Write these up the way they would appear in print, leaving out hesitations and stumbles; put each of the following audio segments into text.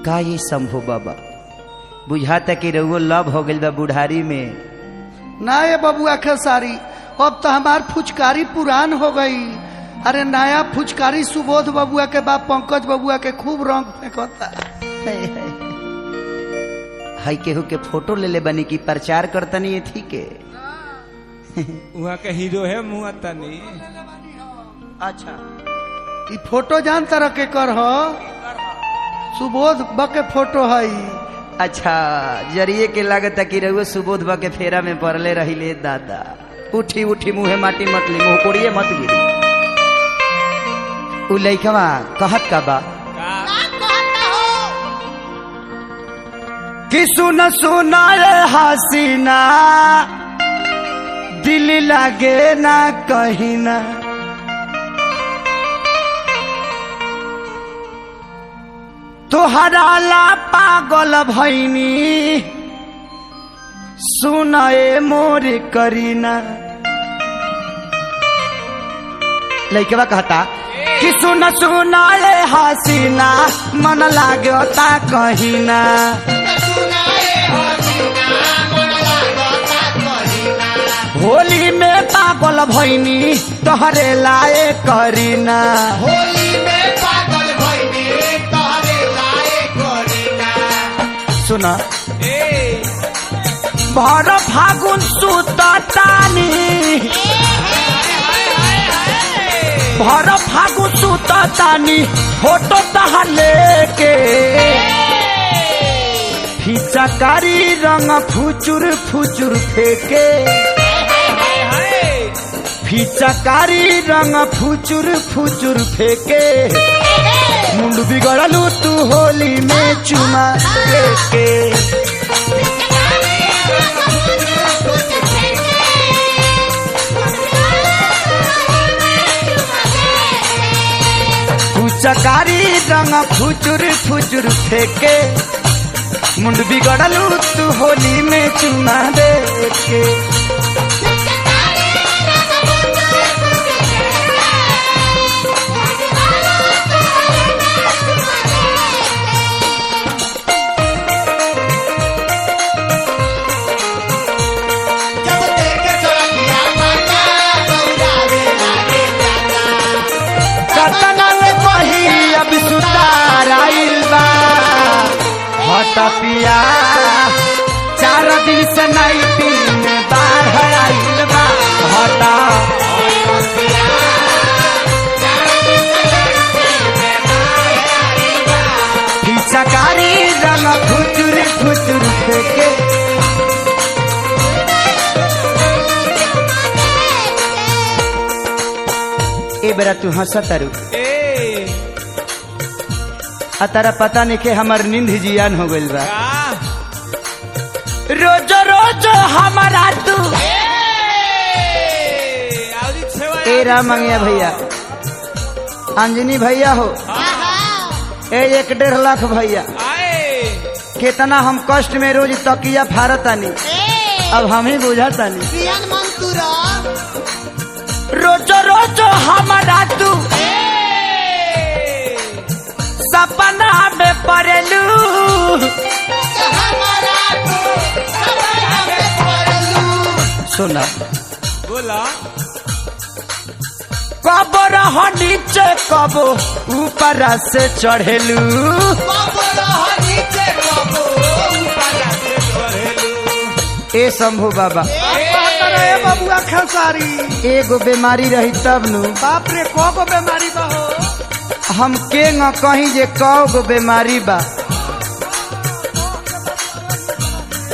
का ये शंभू बाबा बुझाता कि रउआ लव हो गइल बा बुढ़ारी में। ना ये बबुआ खेसारी, अब तो हमार फुचकारी पुरान हो गई। अरे नया फुचकारी सुबोध बबुआ के बाप पंकज बबुआ के खूब रंग फेंकता। हाई केहू के फोटो ले ले बनी की प्रचार करतनी ये थी के वहाँ के हीरो है मुँह तनी। अच्छा ई फोटो जान तरह के कर हो सुबोध ब के फोटो है। अच्छा जरिए के लागत कि रउआ सुबोध बा के फेरा में पड़ले रहिले दादा। उठी उठी मुँहे माटी मतली मुँह कोड़िए मत गिरी। उ लइकवा कहत का बा कि सुन सुना रे हसीना दिल लागे ना कहीं ना तोहरा ला पागल भैनी सुनाए मोर करीना। लइकवा कहता कि सुन सुनाए हसीना मन लागता कहीं ना होली में पागल भैनी तोहरे लाए करीना। सुना भर फागुन सुततानी भर फागुन सुततानी फोटो तहार लेके फिचकारी रंग फुचुर फुचुर फेंके फिचकारी रंग फुचुर फुचुर फेंके मुंड बिगड़लू तू होली में चुमा के। फुचकारी रंग फुचुर फुचुर फेंके मुंड बिगड़लू तू होली में चुमा दे के। पिया 4 दिन से नाइटी में बाढ़ आइल बा हटा फिचकारी रंग फुचुर फुचुर फेंके। ए बेरा तू हंसतारू आ तारा पता नहीं के हमार नींद जियान हो गइल बा। रोज रोज हमारा तू ए राम मंगिया भैया अंजनी भैया हो ए 1.5 लाख भैया कितना हम कष्ट में रोज तकिया फारतानी अब हम ही बुझातानी। रोज रोज हमारा तू सपना में पड़लू सुना बोला कब रह नीचे कब ऊपर से चढ़ेलू। ए शंभू बाबा बबुआ खेसारी एगो बीमारी रही तब नु बाप रे को बीमारी बा हो हम के न कहीं जे कौ बीमारी बा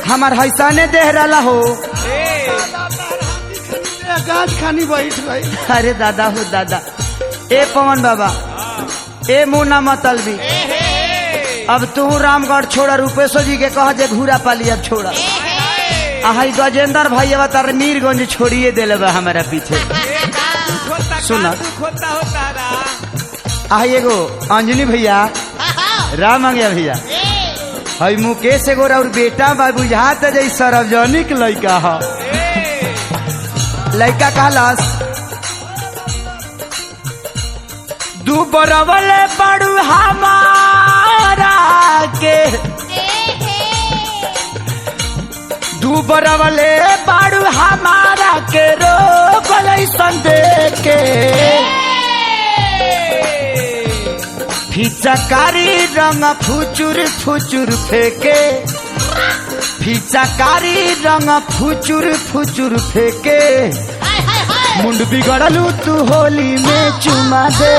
हमार हैसाने देह रहा हो। गाज खानी बैठ गई। अरे दादा हो दादा ए पवन बाबा ए मुन्ना मतलबी अब तू रामगढ़ छोड़ा रूपेश्वर जी के कह जे घूरा पाली अब छोड़ा। आई गजेंद्र भाई अब तार मीरगंज छोड़िए दिले बा हमारा पीछे। सुना आई एगो अंजनी भैया राम मंगिया भैया हई मुकेश एगो और बेटा बा बुझात जै सार्वजनिक लड़का ह लड़का कहलास दू बरवले बड़ू हमारा के बरवले बाड़ू हमारा के रोगल संदेह के फिचकारी रंग फुचुर फुचुर फेंके फिचकारी रंग फुचुर फुचुर फेंके मुंड बिगड़लू तू होली में चुमा दे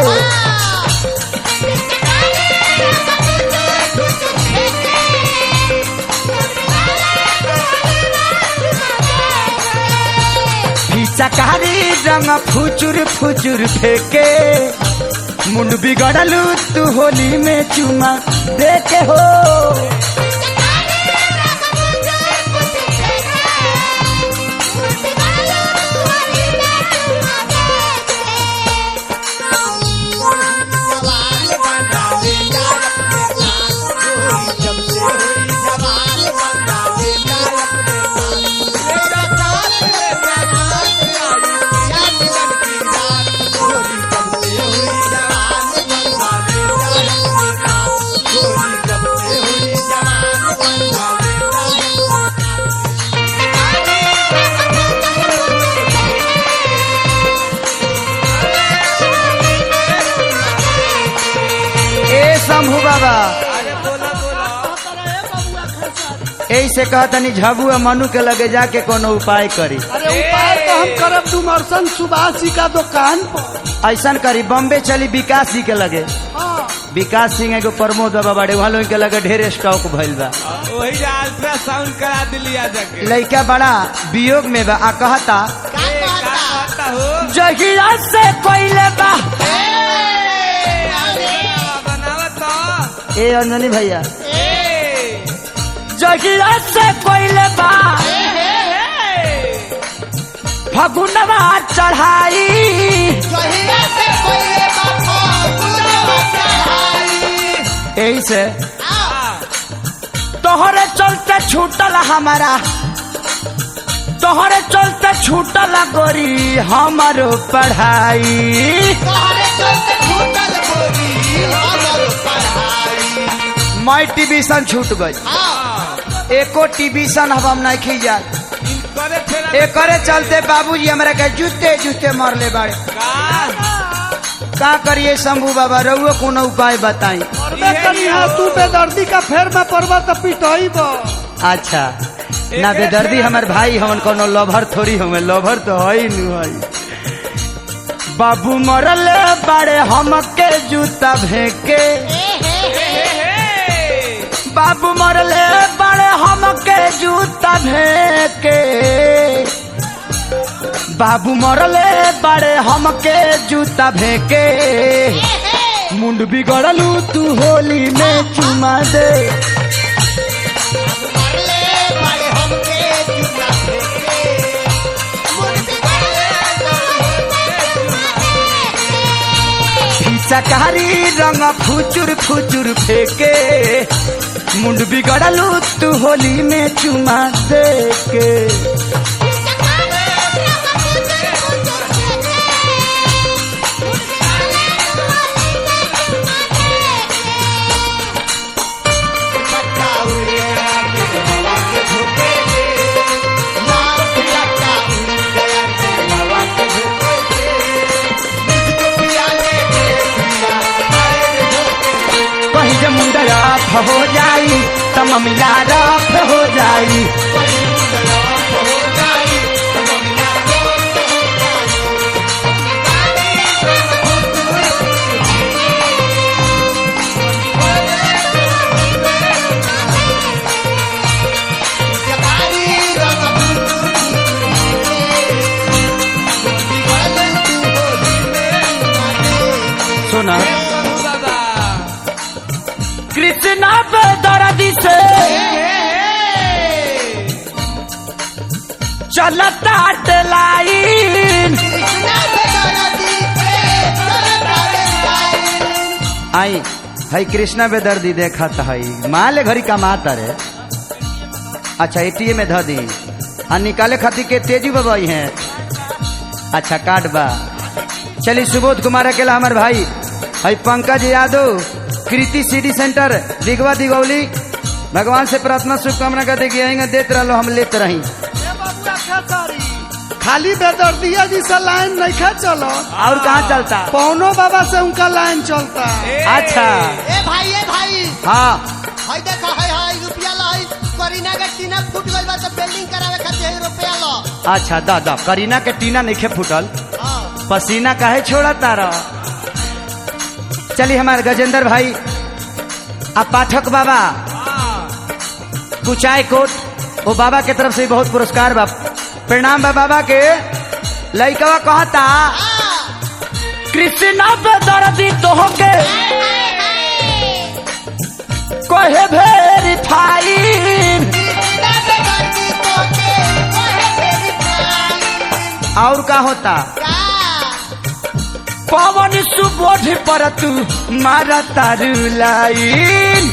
फिचकारी रंग फुचुर फुचुर फेंके मुंड बिगड़लू तू होली में चुमा दे के हो शंभू बाबा ऐसे कहतनी झबू मनु के लगे जाके कोनो उपाय करी। अरे उपाय तो हम करब डुमरसन सुभाष जी का दुकान पर। ऐसा करी बम्बे चली विकास जी के लगे। हाँ। विकास सिंह एगो प्रमोद बाबा बड़े वहाँ लोग के लगे ढेर स्टॉक भइल बा वही अल्ट्रासाउंड करा दिलिया जाके लड़का बड़ा वियोग में बा आ कहता जहिया से कोइले बा ए अंजनी भैया जगिया से कोइले बा फगुनवा चढ़ाई यही से तोहरे चलते छूटल हमारा तोहरे चलते छूटल गोरी हमारो पढ़ाई मैं टिबिशन छूट गई एको टिबिशन हम नहीं खी जाए एकरे चलते बाबूजी हमरा के जूते जूते मरले बाड़े का करिए शंभू बाबा रहुओ कोनो उपाय बताई तू बेदर्दी का फेर में पड़वा तो पिटई बा। अच्छा ना बेदर्दी हमार भाई हमन कोनो लवर थोड़ी हमें लवर तो है नु है बाबू मरले बाड़े हमके जूता फेंके बाबू मरले बड़े हमके जूता फेंके बाबू मरले बड़े हमके जूता फेंके मुंड बिगड़लू तू होली में चुमा दे चकारी रंग फुचुर फुचुर फेंके मुंड बिगड़लू तू होली में चुमा दे के मुंडा राफ हो जाई तम मिला राफ हो जाई सुना कृष्णा पे दर्दी से चलता लाइन आई है कृष्णा बेदर्दी देखा है माले घड़ी कमाता रे अच्छा एटीएम में ध दी आ निकाले खातिर के तेजी बबाई है अच्छा काट बा चली सुबोध कुमार अकेला हमारे भाई है पंकज यादव कृति सिटी सेंटर दिगवा दिगौली भगवान से प्रार्थना शुभकामना करते कि आएंगे देते रहो हम लेते रही। ए बबुआ खेसारी खाली बेदर्दिया जी से लाइन नहीं खा चलो और कहाँ चलता? पौनो बाबा से उनका लाइन चलता। अच्छा ए भाई हाँ हाय देखो हाय रुपया लाई करीना के टीना फूट गइल बा तो बिल्डिंग करावे खातिर रुपया लो। अच्छा दादा करीना के टीना नहीं फूटल हां पसीना काहे छोड़ा तारा। चलिए हमारे गजेंद्र भाई अब पाठक बाबा कुचाय कोट वो बाबा के तरफ से बहुत पुरस्कार बा प्रणाम बा बाबा के। लइकवा कहता कृष्णा पे दर्दी तो होके कोहे भेरी फाइन और का होता पवन सुबोध पर तू मारा तारू लाइन